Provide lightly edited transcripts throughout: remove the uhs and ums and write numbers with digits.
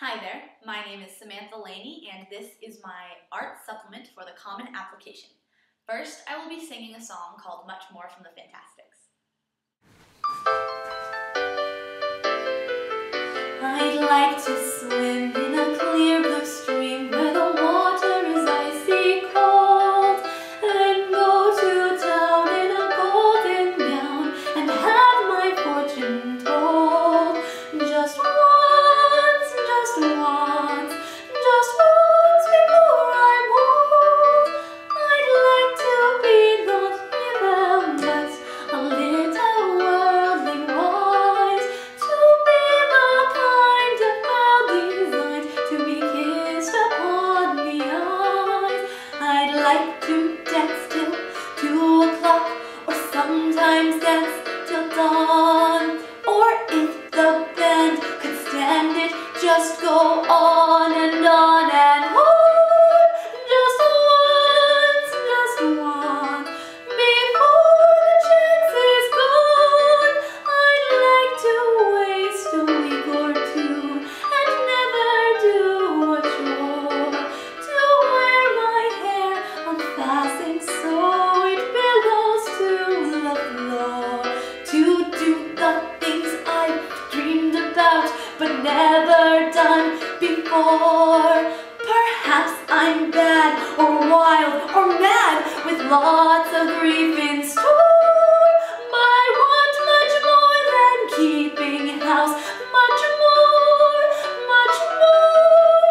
Hi there, my name is Samantha Laney and this is my art supplement for the Common Application. First, I will be singing a song called Much More from the Fantasticks. I'd like to swim in a clear blue stream where the water is icy cold, and go to town in a golden gown and have my fortune told. Just once before I'm old, I'd like to be not evil but a little worldly wise, to be the kind of girl designed to be kissed upon the eyes. I'd like to dance till 2 o'clock, or sometimes dance till dawn, or if the band could stand it, just go on and on and on. Just once, before the chance is gone. I'd like to waste a week or two and never do a chore, to wear my hair unfastened so it billows to the floor, to do the things I've dreamed about but never done before. Perhaps I'm bad or wild or mad with lots of grief in store, but I want much more than keeping house, much more, much more,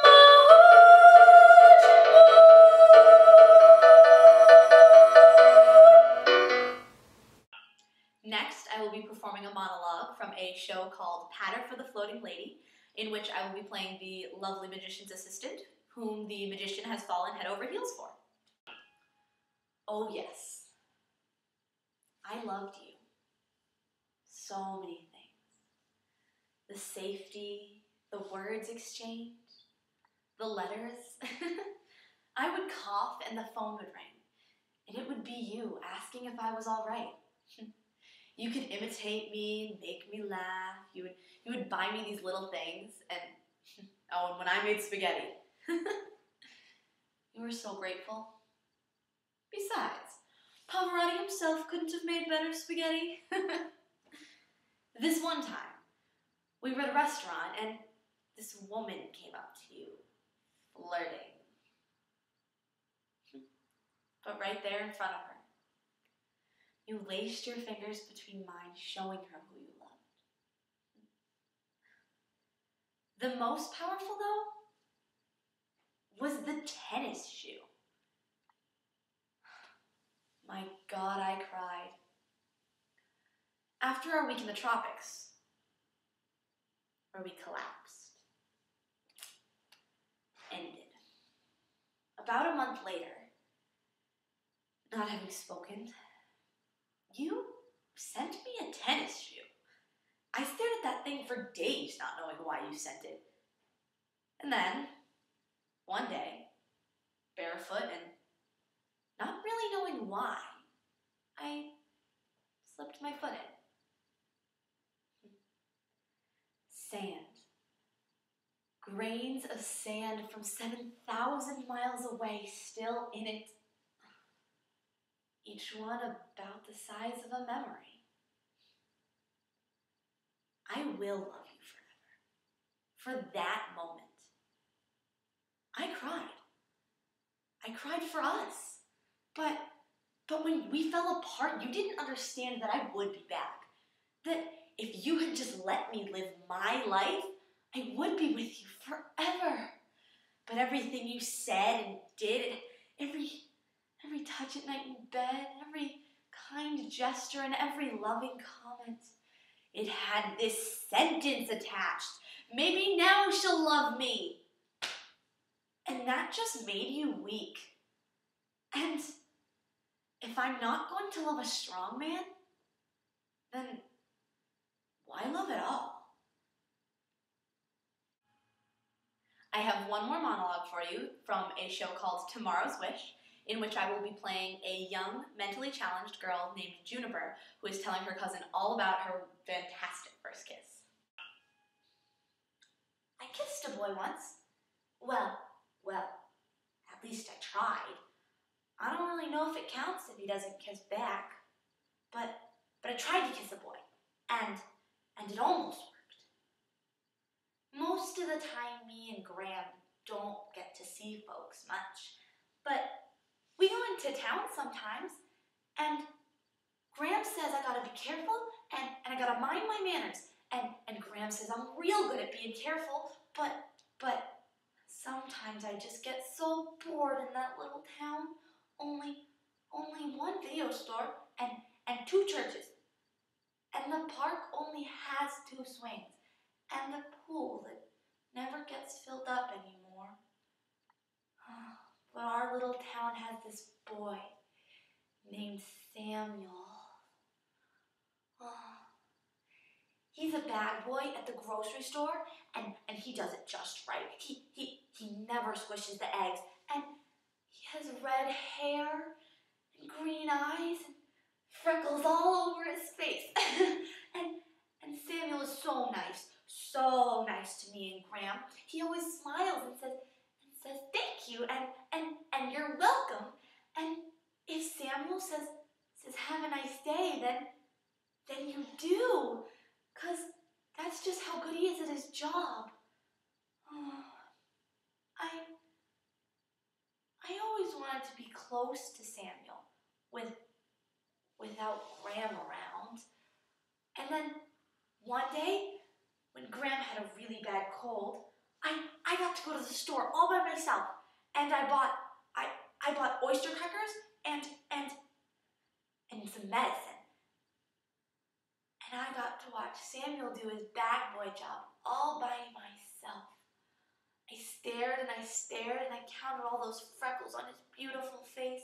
much more. Next, I will be performing a monologue from a show called Patter for the Floating Lady, in which I will be playing the lovely magician's assistant, whom the magician has fallen head over heels for. Oh yes, I loved you. So many things. The safety, the words exchanged, the letters. I would cough and the phone would ring, and it would be you asking if I was all right. You could imitate me, make me laugh. You would buy me these little things, and oh, and when I made spaghetti, you were so grateful. Besides, Pavarotti himself couldn't have made better spaghetti. This one time, we were at a restaurant, and this woman came up to you, flirting. But right there in front of her, you laced your fingers between mine, showing her who you loved. The most powerful, though, was the tennis shoe. My God, I cried. After our week in the tropics, where we collapsed, ended. About a month later, not having spoken, you sent me a tennis shoe. I stared at that thing for days, not knowing why you sent it. And then, one day, barefoot and not really knowing why, I slipped my foot in. Sand. Grains of sand from 7,000 miles away, still in it. Each one about the size of a memory. I will love you forever. For that moment. I cried. I cried for us. But when we fell apart, you didn't understand that I would be back. That if you had just let me live my life, I would be with you forever. But everything you said and did, every touch at night in bed, every kind gesture and every loving comment, it had this sentence attached. Maybe now she'll love me. And that just made you weak. And if I'm not going to love a strong man, then why love at all? I have one more monologue for you from a show called Tomorrow's Wish, in which I will be playing a young, mentally challenged girl named Juniper, who is telling her cousin all about her fantastic first kiss. I kissed a boy once. Well, at least I tried. I don't really know if it counts if he doesn't kiss back. But I tried to kiss a boy, and it almost worked. Most of the time, me and Graham don't get to see folks much, but we go into town sometimes, and Graham says I gotta be careful, and I gotta mind my manners, and Graham says I'm real good at being careful, but sometimes I just get so bored in that little town. Only one video store and 2 churches. And the park only has 2 swings. And the pool that never gets filled up anymore. But our little town has this boy named Samuel. He's a bad boy at the grocery store, and he does it just right. He never squishes the eggs, and he has red hair and green eyes and freckles all over his face. and Samuel is so nice to me and Graham. He always smiles and says thank you and you're welcome. And if Samuel says have a nice day, then you do. 'Cause that's just how good he is at his job. I always wanted to be close to Samuel without Graham around. And then one day, when Graham had a really bad cold, I got to go to the store all by myself, and I bought oyster crackers and some medicine. And I got to watch Samuel do his bad boy job all by myself. I stared and I counted all those freckles on his beautiful face.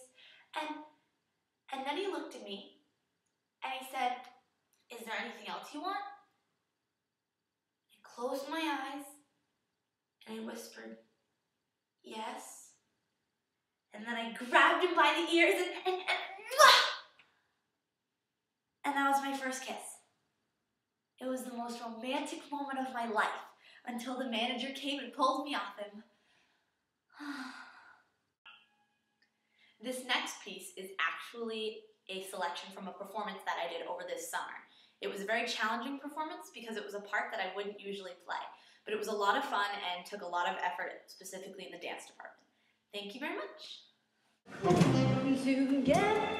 And then he looked at me and he said, "Is there anything else you want?" I closed my eyes and I whispered, "Yes." And then I grabbed him by the ears and that was my first kiss. It was the most romantic moment of my life until the manager came and pulled me off him. This next piece is actually a selection from a performance that I did over this summer. It was a very challenging performance because it was a part that I wouldn't usually play, but it was a lot of fun and took a lot of effort, specifically in the dance department. Thank you very much. Together.